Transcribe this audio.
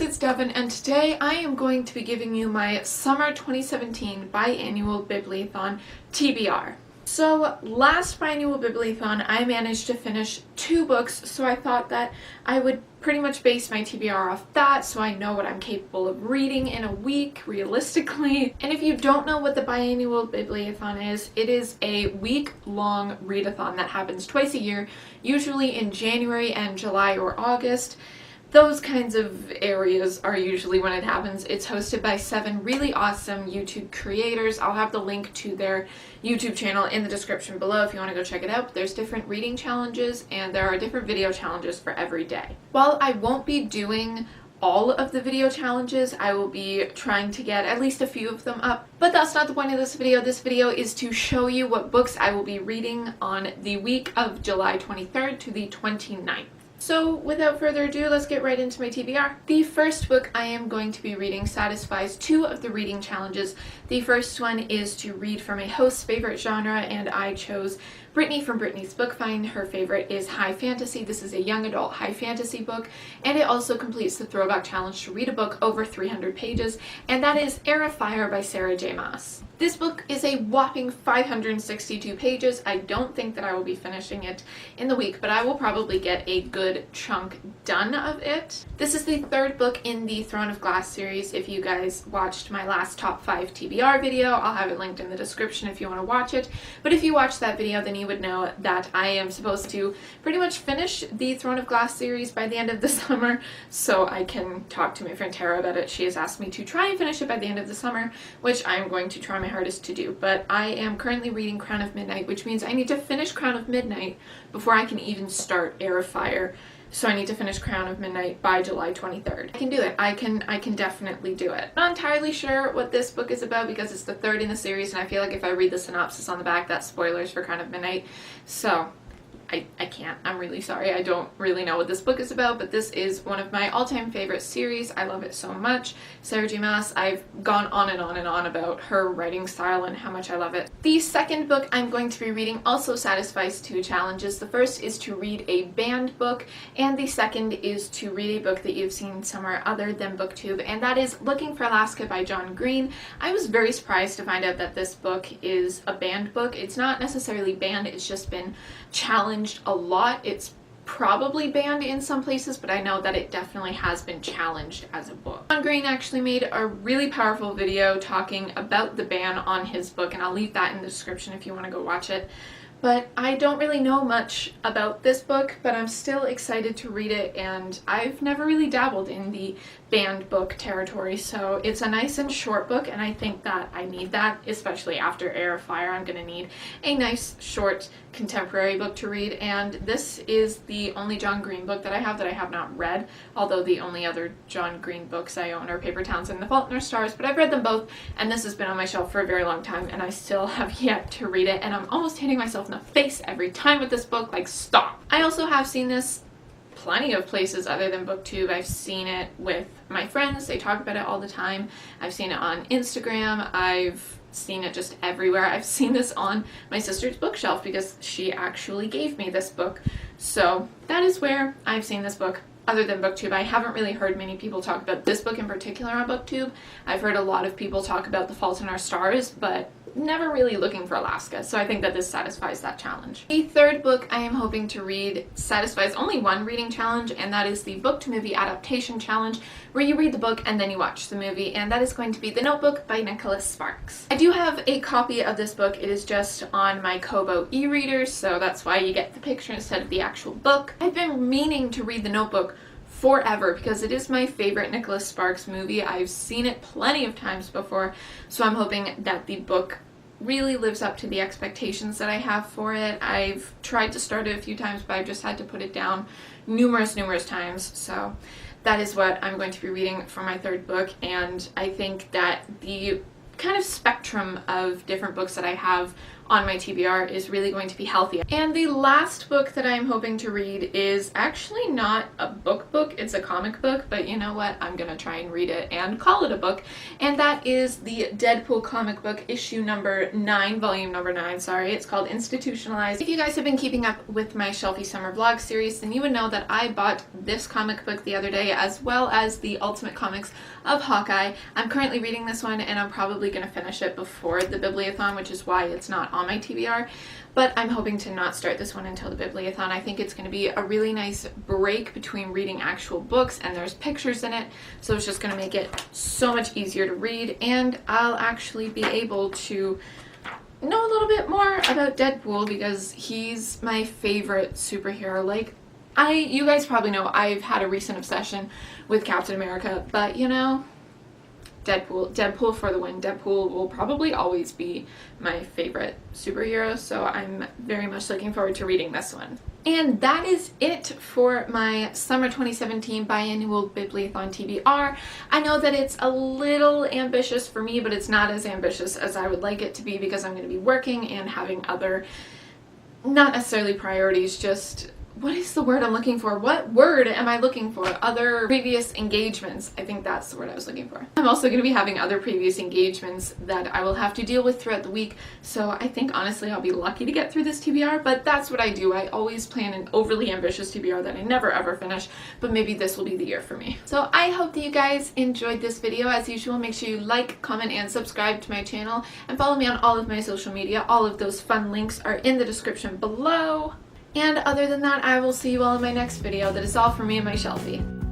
it's Devin, and today I am going to be giving you my Summer 2017 Biannual Bibliothon Tbr. So last Biannual Bibliothon I managed to finish 2 books, so I thought that I would pretty much base my TBR off that so I know what I'm capable of reading in a week, realistically. And if you don't know what the Biannual Bibliothon is, it is a week-long readathon that happens twice a year, usually in January and July or August. Those kinds of areas are usually when it happens. It's hosted by 7 really awesome YouTube creators. I'll have the link to their YouTube channel in the description below if you want to go check it out. There's different reading challenges and there are different video challenges for every day. While I won't be doing all of the video challenges, I will be trying to get at least a few of them up. But that's not the point of this video. This video is to show you what books I will be reading on the week of July 23rd to the 29th. So without further ado, let's get right into my TBR. The first book I am going to be reading satisfies 2 of the reading challenges. The first one is to read from a host's favorite genre, and I chose Brittany from Brittany's Book Find. Her favorite is high fantasy. This is a young adult high fantasy book, and it also completes the throwback challenge to read a book over 300 pages, and that is Afire by Sarah J. Maas. This book is a whopping 562 pages. I don't think that I will be finishing it in the week, but I will probably get a good chunk done of it. This is the 3rd book in the Throne of Glass series. If you guys watched my last top 5 TBR video, I'll have it linked in the description if you want to watch it. But if you watched that video, then you would know that I am supposed to pretty much finish the Throne of Glass series by the end of the summer, so I can talk to my friend Tara about it. She has asked me to try and finish it by the end of the summer, which I'm going to try my hardest to do. But I am currently reading Crown of Midnight, which means I need to finish Crown of Midnight before I can even start Afire. So I need to finish Crown of Midnight by July 23rd. I can do it. I can definitely do it. Not entirely sure what this book is about because it's the 3rd in the series, and I feel like if I read the synopsis on the back, that's spoilers for Crown of Midnight. So I can't. I'm really sorry. I don't really know what this book is about, but this is one of my all-time favorite series. I love it so much. Sarah J. Maas, I've gone on and on and on about her writing style and how much I love it. The second book I'm going to be reading also satisfies 2 challenges. The first is to read a banned book, and the second is to read a book that you've seen somewhere other than BookTube, and that is Looking for Alaska by John Green. I was very surprised to find out that this book is a banned book. It's not necessarily banned, it's just been challenged a lot. It's probably banned in some places, but I know that it definitely has been challenged as a book. John Green actually made a really powerful video talking about the ban on his book, and I'll leave that in the description if you want to go watch it. But I don't really know much about this book, but I'm still excited to read it, and I've never really dabbled in the banned book territory, so it's a nice and short book, and I think that I need that, especially after Afire. I'm going to need a nice, short, contemporary book to read, and this is the only John Green book that I have not read, although the only other John Green books I own are Paper Towns and The Fault in Our Stars, but I've read them both, and this has been on my shelf for a very long time, and I still have yet to read it, and I'm almost hitting myself in the face every time with this book. Like, stop! I also have seen this plenty of places other than BookTube. I've seen it with my friends. They talk about it all the time. I've seen it on Instagram. I've seen it just everywhere. I've seen this on my sister's bookshelf because she actually gave me this book. So that is where I've seen this book other than BookTube. I haven't really heard many people talk about this book in particular on BookTube. I've heard a lot of people talk about The Fault in Our Stars, but never really Looking for Alaska, so I think that this satisfies that challenge. The 3rd book I am hoping to read satisfies only one reading challenge, and that is the book to movie adaptation challenge, where you read the book and then you watch the movie, and that is going to be The Notebook by Nicholas Sparks. I do have a copy of this book. It is just on my Kobo e-reader, so that's why you get the picture instead of the actual book. I've been meaning to read The Notebook forever because it is my favorite Nicholas Sparks movie. I've seen it plenty of times before, so I'm hoping that the book really lives up to the expectations that I have for it. I've tried to start it a few times, but I've just had to put it down numerous times, so that is what I'm going to be reading for my 3rd book, and I think that the kind of spectrum of different books that I have on my TBR is really going to be healthy. And the last book that I'm hoping to read is actually not a book, it's a comic book, but you know what? I'm gonna try and read it and call it a book. And that is the Deadpool comic book, issue number 9, volume number 9, sorry. It's called Institutionalized. If you guys have been keeping up with my Shelfie Summer Vlog series, then you would know that I bought this comic book the other day, as well as the Ultimate Comics of Hawkeye. I'm currently reading this one, and I'm probably gonna finish it before the Bibliothon, which is why it's not on my TBR, but I'm hoping to not start this one until the Bibliothon. I think it's going to be a really nice break between reading actual books, and there's pictures in it, so it's just going to make it so much easier to read, and I'll actually be able to know a little bit more about Deadpool because he's my favorite superhero. Like, you guys probably know I've had a recent obsession with Captain America, but you know, Deadpool for the win. Deadpool will probably always be my favorite superhero, so I'm very much looking forward to reading this one. And that is it for my summer 2017 biannual Bibliothon TBR. I know that it's a little ambitious for me, but it's not as ambitious as I would like it to be because I'm going to be working and having other, not necessarily priorities, just, what is the word I'm looking for? What word am I looking for? Other previous engagements. I think that's the word I was looking for. I'm also going to be having other previous engagements that I will have to deal with throughout the week, so I think honestly I'll be lucky to get through this TBR, but that's what I do. I always plan an overly ambitious TBR that I never ever finish, but maybe this will be the year for me. So I hope that you guys enjoyed this video. As usual, make sure you like, comment, and subscribe to my channel, and follow me on all of my social media. All of those fun links are in the description below. And other than that, I will see you all in my next video. That is all for me and my Shelfie.